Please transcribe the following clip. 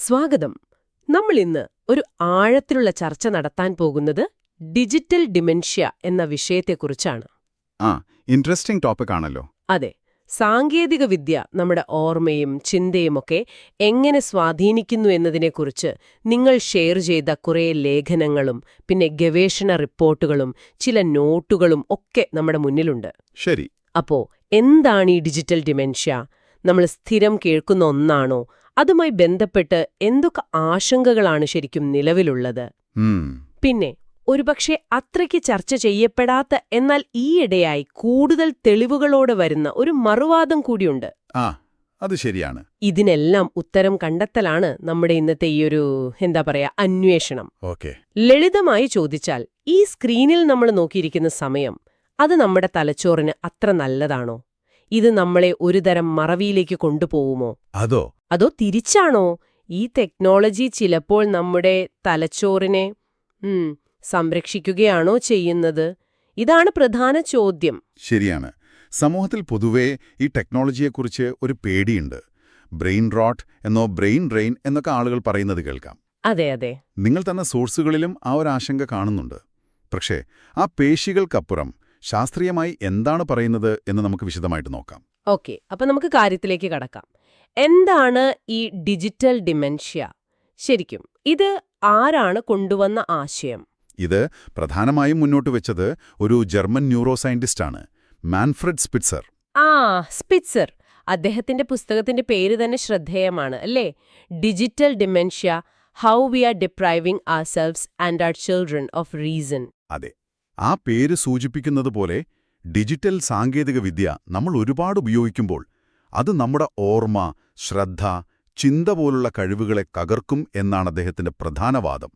സ്വാഗതം. നമ്മൾ ഇന്ന് ഒരു ആഴത്തിലുള്ള ചർച്ച നടത്താൻ പോകുന്നത് ഡിജിറ്റൽ ഡിമെൻഷ്യ എന്ന വിഷയത്തെക്കുറിച്ചാണ്. ഇൻട്രസ്റ്റിംഗ് ടോപ്പിക് ആണല്ലോ. അതെ, സാങ്കേതികവിദ്യ നമ്മുടെ ഓർമ്മയും ചിന്തയുമൊക്കെ എങ്ങനെ സ്വാധീനിക്കുന്നു എന്നതിനെക്കുറിച്ച് നിങ്ങൾ ഷെയർ ചെയ്ത കുറേ ലേഖനങ്ങളും പിന്നെ ഗവേഷണ റിപ്പോർട്ടുകളും ചില നോട്ടുകളും ഒക്കെ നമ്മുടെ മുന്നിലുണ്ട്. ശരി. അപ്പോ എന്താണ് ഈ ഡിജിറ്റൽ ഡിമെൻഷ്യ? നമ്മൾ സ്ഥിരം കേൾക്കുന്ന ഒന്നാണോ? അതുമായി ബന്ധപ്പെട്ട് എന്തൊക്കെ ആശങ്കകളാണ് ശരിക്കും നിലവിലുള്ളത്? പിന്നെ ഒരുപക്ഷെ അത്രയ്ക്ക് ചർച്ച ചെയ്യപ്പെടാത്ത എന്നാൽ ഈയിടെയായി കൂടുതൽ തെളിവുകളോടെ വരുന്ന ഒരു മറുവാദം കൂടിയുണ്ട്. അത് ശരിയാണ്. ഇതിനെല്ലാം ഉത്തരം കണ്ടെത്തലാണ് നമ്മുടെ ഇന്നത്തെ ഈയൊരു അന്വേഷണം. ലളിതമായി ചോദിച്ചാൽ, ഈ സ്ക്രീനിൽ നമ്മൾ നോക്കിയിരിക്കുന്ന സമയം അത് നമ്മുടെ തലച്ചോറിന് അത്ര നല്ലതാണോ? ഇത് നമ്മളെ ഒരുതരം മറവിയിലേക്ക് കൊണ്ടുപോകുമോ? അതോ തിരിച്ചാണോ? ഈ ടെക്നോളജി ചിലപ്പോൾ നമ്മുടെ തലച്ചോറിനെ സംരക്ഷിക്കുകയാണോ ചെയ്യുന്നത്? ഇതാണ് പ്രധാന ചോദ്യം. ശരിയാണ്. സമൂഹത്തിൽ പൊതുവേ ഈ ടെക്നോളജിയെക്കുറിച്ച് ഒരു പേടിയുണ്ട്. ബ്രെയിൻ റോട്ട് എന്നോ ബ്രെയിൻ ഡ്രെയിൻ എന്നൊക്കെ ആളുകൾ പറയുന്നത് കേൾക്കാം. അതെ. നിങ്ങൾ തന്ന സോഴ്സുകളിലും ആ ഒരു ആശങ്ക കാണുന്നുണ്ട്. പക്ഷേ ആ പേശികൾക്കപ്പുറം ശാസ്ത്രീയമായി എന്താണ് പറയുന്നത് എന്ന് നമുക്ക് വിശദമായിട്ട് നോക്കാം. ഓക്കെ, അപ്പൊ നമുക്ക് കാര്യത്തിലേക്ക് കടക്കാം. എന്താണ് ഈ ഡിജിറ്റൽ ഡിമെൻഷ്യ ശരിക്കും? ഇത് ആരാണ് കൊണ്ടുവന്ന ആശയം? ഇത് പ്രധാനമായും മുന്നോട്ട് വെച്ചത് ഒരു ജർമ്മൻ ന്യൂറോ സയന്റിസ്റ്റാണ്, മാൻഫ്രെഡ് സ്പിറ്റ്സർ. സ്പിറ്റ്സർ. അദ്ദേഹത്തിന്റെ പുസ്തകത്തിന്റെ പേര് തന്നെ ശ്രദ്ധേയമാണ് അല്ലേ? Digital dementia, how we are depriving ourselves and our children of reason. അതെ, ആ പേര് സൂചിപ്പിക്കുന്നത് പോലെ ഡിജിറ്റൽ സാങ്കേതികവിദ്യ നമ്മൾ ഒരുപാട് ഉപയോഗിക്കുമ്പോൾ അത് നമ്മുടെ ഓർമ്മ, ശ്രദ്ധ, ചിന്ത പോലുള്ള കഴിവുകളെ തകർക്കും എന്നാണ് അദ്ദേഹത്തിന്റെ പ്രധാന വാദം.